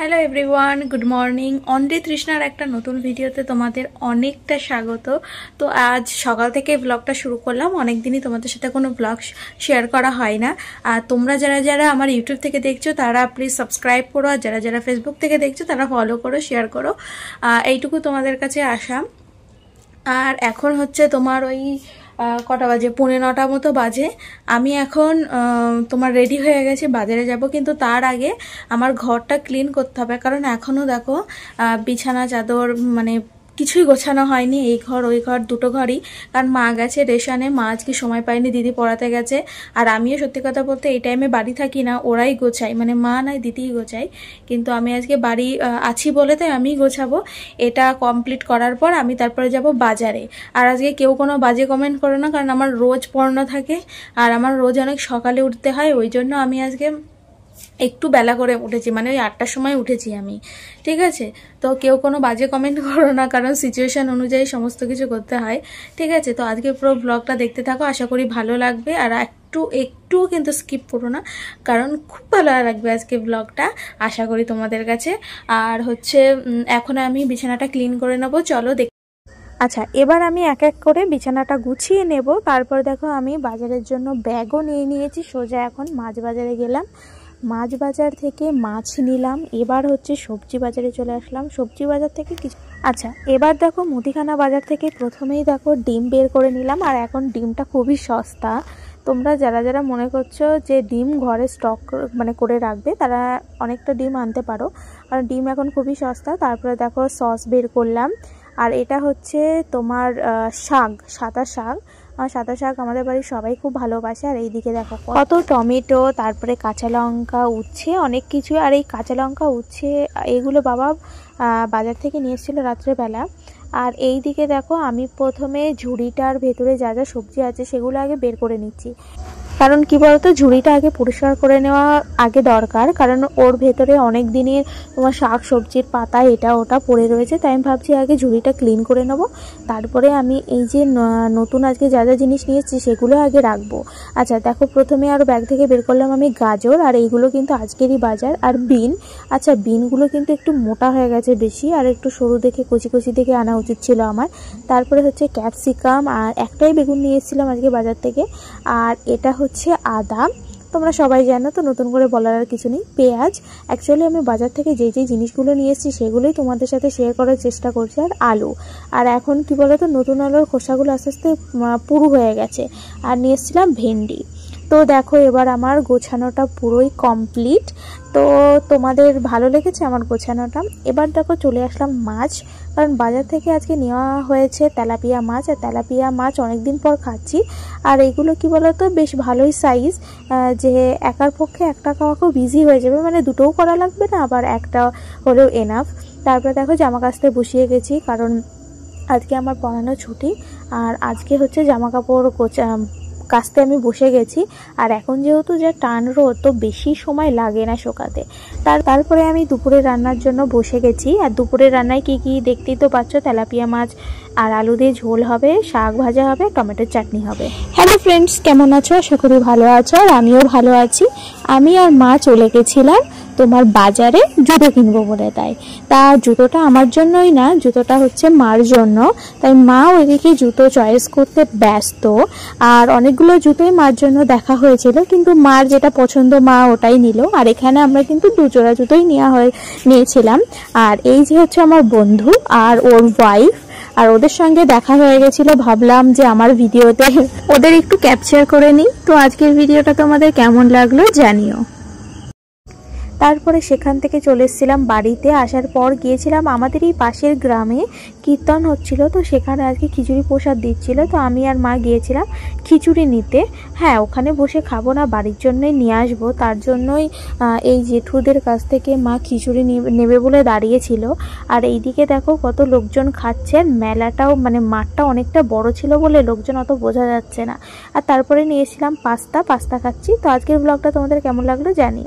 Hello everyone, good morning. Only তৃষ্ণার একটা নতুন ভিডিওতে তোমাদের অনেকটা স্বাগত। তো আজ সকাল থেকে ব্লগটা শুরু করলাম। অনেক দিনই তোমাদের সাথে কোনো ব্লগ শেয়ার করা হয় না। আর তোমরা যারা যারা আমার ইউটিউব থেকে দেখছো তারা প্লিজ সাবস্ক্রাইব করো, আর যারা যারা ফেসবুক থেকে দেখছো তারা ফলো করো, শেয়ার করো। এইটুকু তোমাদের কাছে আসা। আর এখন হচ্ছে তোমার ওই কটা বাজে, 9:45 মতো বাজে। আমি এখন তোমার রেডি হয়ে গেছি, বাজারে যাব। কিন্তু তার আগে আমার ঘরটা ক্লিন করতে হবে, কারণ এখনও দেখো বিছানা চাদর মানে কিছুই গোছানো হয়নি। এই ঘর ওই ঘর দুটো ঘরই, কারণ মা গেছে রেশনে, মা আজকে সময় পায়নি, দিদি পড়াতে গেছে। আর আমিও সত্যি কথা বলতে এই টাইমে বাড়ি থাকি না, ওরাই গোছায়, মানে মা নয় দিদিই গোছায়। কিন্তু আমি আজকে বাড়ি আছি বলে তাই আমিই গোছাবো। এটা কমপ্লিট করার পর আমি তারপরে যাব বাজারে। আর আজকে কেউ কোনো বাজে কমেন্ট করো না, কারণ আমার রোজ পড়ানো থাকে আর আমার রোজ অনেক সকালে উঠতে হয়। ওই জন্য আমি আজকে একটু বেলা করে উঠেছি, মানে ওই 8টার সময় উঠেছি আমি, ঠিক আছে? তো কেউ কোনো বাজে কমেন্ট করো না, কারণ সিচুয়েশান অনুযায়ী সমস্ত কিছু করতে হয়, ঠিক আছে? তো আজকে পুরো ব্লগটা দেখতে থাকো, আশা করি ভালো লাগবে। আর একটু কিন্তু স্কিপ করো না, কারণ খুব ভালো লাগবে আজকে ব্লগটা, আশা করি তোমাদের কাছে। আর হচ্ছে এখন আমি বিছানাটা ক্লিন করে নেবো, চলো দেখ। আচ্ছা, এবার আমি এক এক করে বিছানাটা গুছিয়ে নেব। তারপর দেখো আমি বাজারের জন্য ব্যাগও নিয়ে নিয়েছি, সোজা এখন মাছ বাজারে গেলাম। মাছ বাজার থেকে মাছ নিলাম। এবার হচ্ছে সবজি বাজারে চলে আসলাম, সবজি বাজার থেকে কিছু। আচ্ছা, এবার দেখো মুদিখানা বাজার থেকে প্রথমেই দেখো ডিম বের করে নিলাম। আর এখন ডিমটা খুবই সস্তা। তোমরা যারা যারা মনে করছো যে ডিম ঘরে স্টক মানে করে রাখবে, তারা অনেকটা ডিম আনতে পারো, কারণ ডিম এখন খুবই সস্তা। তারপরে দেখো সস বের করলাম। আর এটা হচ্ছে তোমার শাক, সাদা শাক। আর সাদা শাক আমাদের বাড়ির সবাই খুব ভালোবাসে। আর এইদিকে দেখো কত টমেটো, তারপরে কাঁচা লঙ্কা, উচ্ছে, অনেক কিছু। আর এই কাঁচা লঙ্কা, উচ্ছে এগুলো বাবা বাজার থেকে নিয়ে এসেছিলো রাত্রেবেলা। আর এই দিকে দেখো আমি প্রথমে ঝুড়িটার ভেতরে যা যা সবজি আছে সেগুলো আগে বের করে নিচ্ছি, কারণ কি বলতো, ঝুড়িটা আগে পরিষ্কার করে নেওয়া আগে দরকার, কারণ ওর ভেতরে অনেক দিনের তোমার শাক সবজির পাতা এটা ওটা পড়ে রয়েছে। তাই আমি ভাবছি আগে ঝুড়িটা ক্লিন করে নেবো, তারপরে আমি এই যে নতুন আজকে যা যা জিনিস নিয়েছি সেগুলো আগে রাখবো। আচ্ছা দেখো, প্রথমে আর ব্যাগ থেকে বের করলাম আমি গাজর, আর এইগুলো কিন্তু আজকেরই বাজার। আর বিন, আচ্ছা বিনগুলো কিন্তু একটু মোটা হয়ে গেছে বেশি, আর একটু সরু দেখে কচি কচি দেখে আনা উচিত ছিল আমার। তারপরে হচ্ছে ক্যাপসিকাম, আর একটাই বেগুন নিয়ে এসেছিলাম আজকে বাজার থেকে। আর এটা হচ্ছে আদা, তোমরা সবাই জানো তো, নতুন করে বলার আর কিছু নেই। পেঁয়াজ, অ্যাকচুয়ালি আমি বাজার থেকে যে জিনিসগুলো নিয়ে এসেছি সেগুলোই তোমাদের সাথে শেয়ার করার চেষ্টা করছি। আর আলু, আর এখন কি বলতো, নতুন আলুর খোসাগুলো আস্তে আস্তে পুরু হয়ে গেছে। আর নিয়ে এসেছিলাম ভেন্ডি। তো দেখো এবার আমার গোছানোটা পুরোই কমপ্লিট। তো তোমাদের ভালো লেগেছে আমার গোছানোটা? এবার দেখো চলে আসলাম মাছ, কারণ বাজার থেকে আজকে নেওয়া হয়েছে তেলাপিয়া মাছ। আর তেলাপিয়া মাছ অনেকদিন পর খাচ্ছি। আর এগুলো কি বলতো, বেশ ভালোই সাইজ, যে একার পক্ষে একটা খাওয়া খুব ইজি হয়ে যাবে, মানে দুটোও করা লাগবে না, আবার একটা হলেও এনাফ। তারপরে দেখো জামা কাচতে বসিয়ে গেছি, কারণ আজকে আমার পড়ানো ছুটি। আর আজকে হচ্ছে জামা কাপড় কাচতে আমি বসে গেছি। আর এখন যেহেতু যা টান রোদ, তো বেশি সময় লাগে না শোকাতে। তারপরে আমি দুপুরে রান্নার জন্য বসে গেছি। আর দুপুরের রান্নায় কি কি দেখতেই তো পাচ্ছ, তেলাপিয়া মাছ আর আলু দিয়ে ঝোল হবে, শাক ভাজা হবে, টমেটোর চাটনি হবে। হ্যালো ফ্রেন্ডস, কেমন আছো? আশা করি ভালো আছো, আর আমিও ভালো আছি। আমি আর মা চলে গেছিলাম তোমার বাজারে জুতো কিনবো বলে। তা জুতোটা আমার জন্যই না, জুতোটা হচ্ছে মার জন্য। তাই মা ওইদিকে জুতো চয়েস করতে ব্যস্ত। আর অনেকগুলো জুতোই মার জন্য দেখা হয়েছিল, কিন্তু মার যেটা পছন্দ মা ওটাই নিল। আর এখানে আমরা কিন্তু দুজোড়া জুতোই নিয়েছিলাম। আর এই যে হচ্ছে আমার বন্ধু আর ওর ওয়াইফ, আর ওদের সঙ্গে দেখা হয়ে গেছিল, ভাবলাম যে আমার ভিডিওতে ওদের একটু ক্যাপচার করে নিই। তো আজকের ভিডিওটা তোমাদের কেমন লাগলো জানিও। তারপরে সেখান থেকে চলে এসেছিলাম বাড়িতে। আসার পর গিয়েছিলাম আমাদের এই পাশের গ্রামে, কীর্তন হচ্ছিল, তো সেখানে আজকে খিচুড়ি প্রসাদ দিচ্ছিল। তো আমি আর মা গিয়েছিলাম খিচুড়ি নিতে। হ্যাঁ, ওখানে বসে খাবো না, বাড়ির জন্যই নিয়ে আসবো, তার জন্যই এই জেঠুদের কাছ থেকে মা খিচুড়ি নেবে বলে দাঁড়িয়েছিল। আর এইদিকে দেখো কত লোকজন খাচ্ছে। মেলাটাও মানে মাঠটা অনেকটা বড় ছিল বলে লোকজন অত বোঝা যাচ্ছে না। আর তারপরে নিয়েছিলাম পাস্তা খাচ্ছি। তো আজকের ব্লগটা তোমাদের কেমন লাগলো জানি।